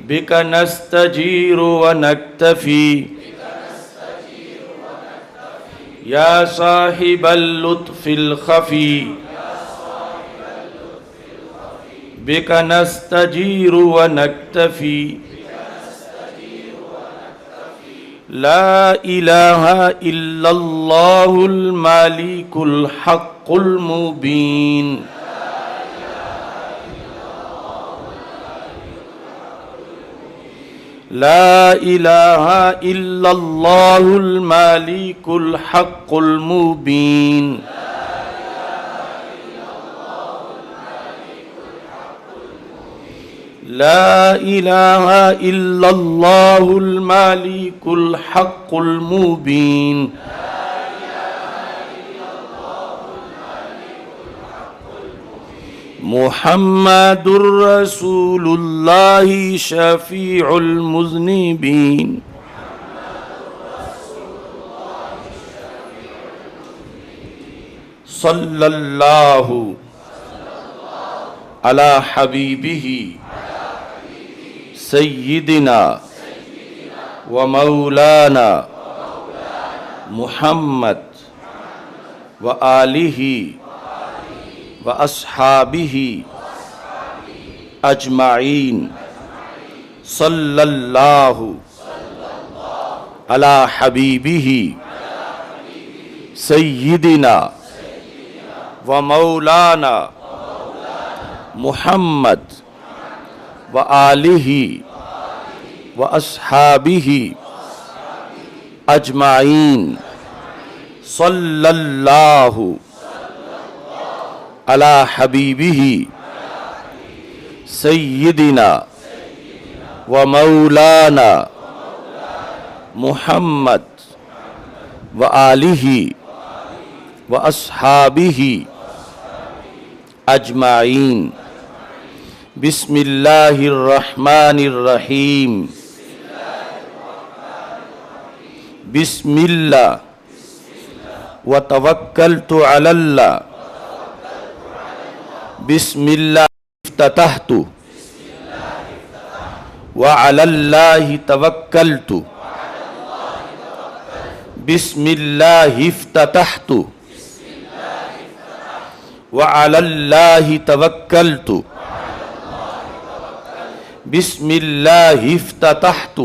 بك نستجير ونكتفي يا صاحب اللطف الخفي بك نستجير ونكتفي لا إله إلا الله الملك الحق المبين لا إله إلا الله الملك الحق المبين لا إله إلا الله الملك الحق المبين محمد رسول الله شفيع المذنبين صلى الله على حبيبه سيدنا ومولانا محمد وآله وأصحابه أجمعين صلى الله على حبيبه سيدنا ومولانا محمد وآله وأصحابه أجمعين صلى الله على حبيبه سيدنا ومولانا محمد وآله وأصحابه أجمعين بسم الله الرحمن الرحيم بسم الله وتوكلت على الله بسم الله افتتحت وعلى الله توكلت بسم الله افتتحت وعلى الله توكلت بسم الله افتتحت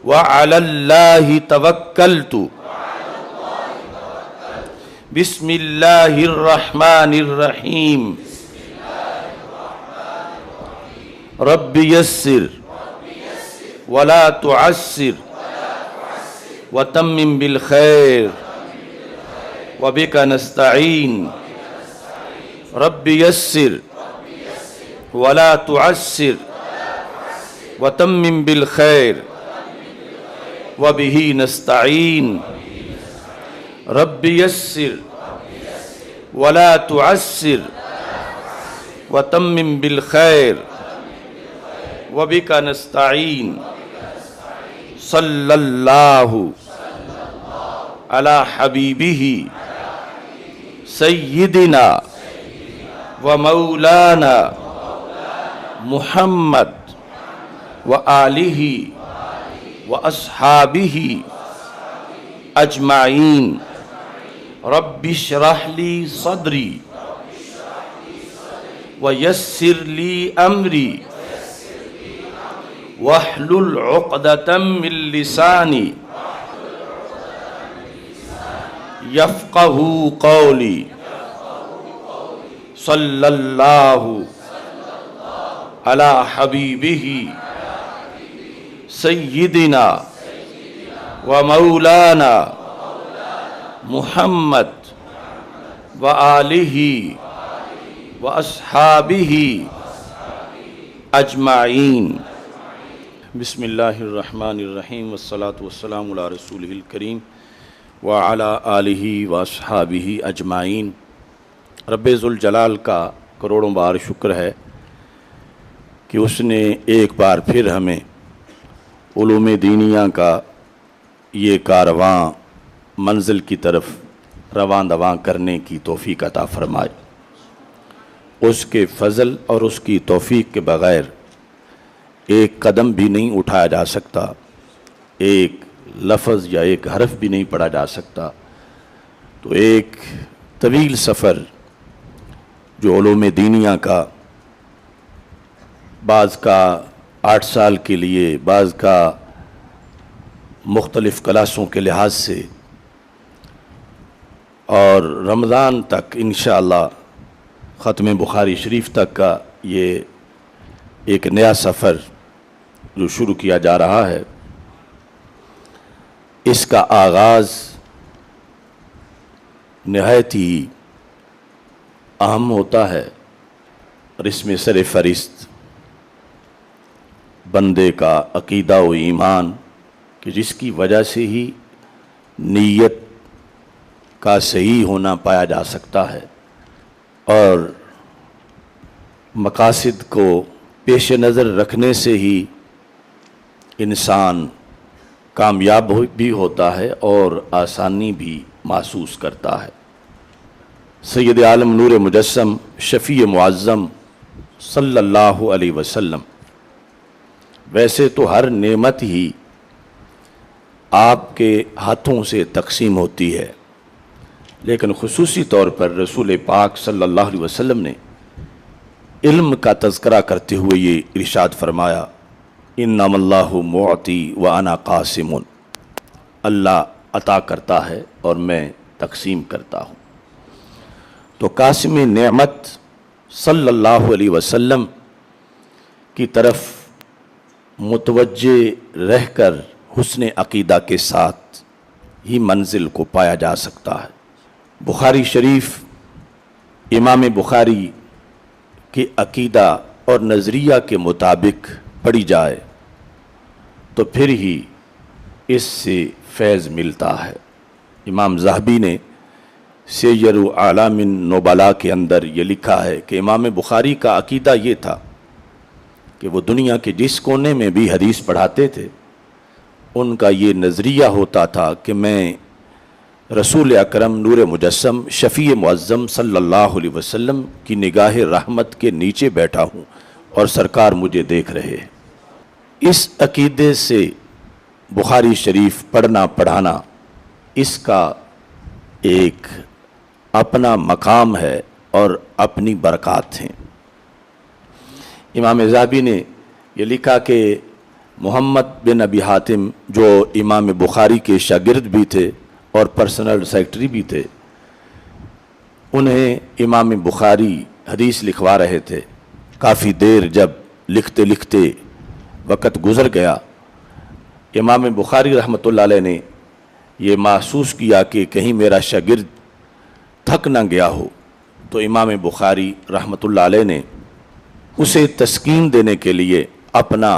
وعلى الله توكلت بسم الله الرحمن الرحيم رب يسر ولا تعسر وتمم بالخير وبك نستعين رب يسر ولا تعسر وتمم بالخير وبه نستعين رب يسر ولا تعسر وتمم بالخير وبك نستعين صلى الله على حبيبه سيدنا ومولانا محمد وآله وأصحابه أجمعين رب اشرح لي صدري ويسر لي أمري واحلل عقدة من لساني يفقه قولي صلى الله على حبيبه سيدنا ومولانا محمد وآله وأصحابه أجمعين بسم الله الرحمن الرحيم والصلاة والسلام على رسوله الكريم وعلى آلہ وأصحابہ اجمعین۔ رب ذوالجلال کا کروڑوں بار شکر ہے کہ اس نے ایک بار پھر ہمیں علوم دینیہ کا یہ کارواں منزل کی طرف رواں دواں کرنے کی توفیق عطا فرمائے۔ اس کے فضل اور اس کی توفیق کے بغیر ایک قدم بھی نہیں اٹھایا جا سکتا، ایک لفظ یا ایک حرف بھی نہیں پڑھا جا سکتا۔ تو ایک طویل سفر جو علوم دینیہ کا، بعض کا 8 سال کے لیے، بعض کا مختلف کلاسوں کے لحاظ سے، اور رمضان تک انشاءاللہ ختم بخاری شریف تک کا یہ ایک نیا سفر جو شروع کیا جا رہا ہے، اس کا آغاز نہایت ہی اہم ہوتا ہے، اور اس میں سر فہرست بندے کا عقیدہ و ایمان، کہ جس کی وجہ سے ہی نیت کا صحیح ہونا پایا جا سکتا ہے، اور مقاصد کو پیش نظر رکھنے سے ہی انسان کامیاب بھی ہوتا ہے اور آسانی بھی محسوس کرتا ہے۔ سید عالم نور مجسم شفیع معظم صلی اللہ علیہ وسلم، ویسے تو ہر نعمت ہی آپ کے ہاتھوں سے تقسیم ہوتی ہے، لیکن خصوصی طور پر رسول پاک صلی اللہ علیہ وسلم نے علم کا تذکرہ کرتے ہوئے یہ ارشاد فرمایا، انما اللہ معطی وانا قاسم، اللہ عطا کرتا ہے اور میں تقسیم کرتا ہوں۔ تو قاسم نعمت صلی اللہ علیہ وسلم کی طرف متوجہ رہ کر حسن عقیدہ کے ساتھ ہی منزل کو پایا جا سکتا ہے۔ بخاری شریف امام بخاری کے عقیدہ اور نظریہ کے مطابق پڑھی جائے تو پھر ہی اس سے فیض ملتا ہے۔ امام ذہبی نے سیر اعلام النبلاء کے اندر یہ لکھا ہے کہ امام بخاری کا عقیدہ یہ تھا کہ وہ دنیا کے جس کونے میں بھی حدیث پڑھاتے تھے، ان کا یہ نظریہ ہوتا تھا کہ میں رسول اکرم نور مجسم شفیع معظم صلی اللہ علیہ وسلم کی نگاہ رحمت کے نیچے بیٹھا ہوں اور سرکار مجھے دیکھ رہے ہیں۔ اس عقیدے سے بخاری شریف پڑھنا پڑھانا، اس کا ایک اپنا مقام ہے اور اپنی برکات ہیں۔ امام ذہبی نے یہ لکھا کہ محمد بن ابی حاتم جو امام بخاری کے شاگرد بھی تھے اور پرسنل سیکرٹری بھی تھے، انہیں امام بخاری حدیث لکھوا رہے تھے۔ کافی دیر جب لکھتے لکھتے وقت گزر گیا، امام بخاری رحمۃ اللہ علیہ نے یہ محسوس کیا کہ کہیں میرا شاگرد تھک نہ گیا ہو، تو امام بخاری رحمۃ اللہ علیہ نے اسے تسکین دینے کے لیے اپنا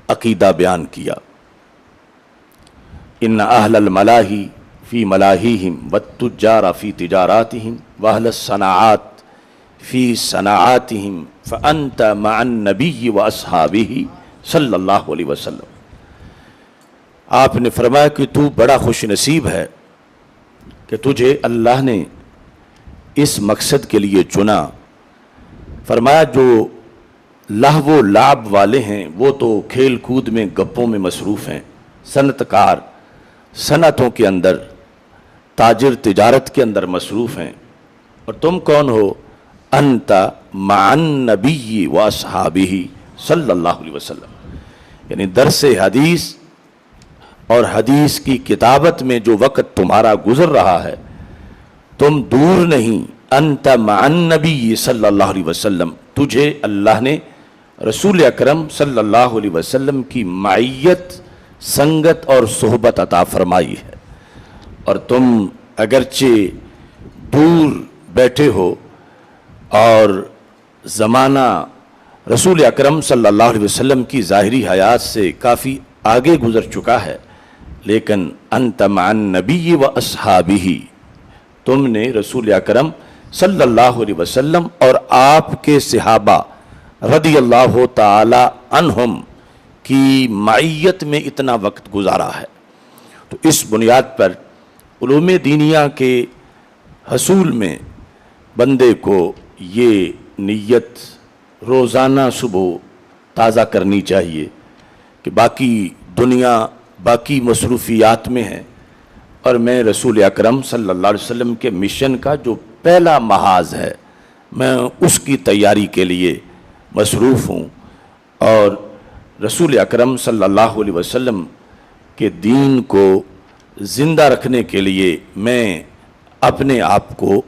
عقیدہ بیان کیا۔ ان اہل الملاہی فی ملاہیہم والتجار فی تجاراتہم واہل الصناعات فی صناعاتہم فانت مع النبی واصحابہ صلی اللہ علیہ وسلم۔ آپ نے فرمایا کہ تو بڑا خوش نصیب ہے کہ تجھے اللہ نے اس مقصد کے لیے چنا۔ فرمایا جو لہو و لعب والے ہیں وہ تو کھیل کود میں، گپوں میں مصروف ہیں، صنعت کار صنعتوں کے اندر، تاجر تجارت کے اندر مصروف ہیں، اور تم کون ہو؟ انت مع النبی واصحابہ صلی اللہ علیہ وسلم، یعنی درس حدیث اور حدیث کی کتابت میں جو وقت تمہارا گزر رہا ہے، تم دور نہیں، انت مع النبی صلی اللہ علیہ وسلم، تجھے اللہ نے رسول اکرم صلی اللہ علیہ وسلم کی معیت، سنگت اور صحبت عطا فرمائی ہے، اور تم اگرچہ دور بیٹھے ہو اور زمانہ رسول اکرم صلی اللہ علیہ وسلم کی ظاہری حیات سے کافی آگے گزر چکا ہے، لیکن انت مع النبی و اصحابہ، تم نے رسول اکرم صلی اللہ علیہ وسلم اور آپ کے صحابہ رضی اللہ تعالی عنہم کی معیت میں اتنا وقت گزارا ہے۔ تو اس بنیاد پر علوم دینیہ کے حصول میں بندے کو یہ نیت روزانہ صبح تازہ کرنی چاہیے کہ باقی دنیا باقی مصروفیات میں ہے اور میں رسول اکرم صلی اللہ علیہ وسلم کے مشن کا جو پہلا محاذ ہے میں اس کی تیاری کے لیے مصروف ہوں، اور رسول اکرم صلی اللہ علیہ وسلم کے دین کو زندہ رکھنے کے لیے میں اپنے آپ کو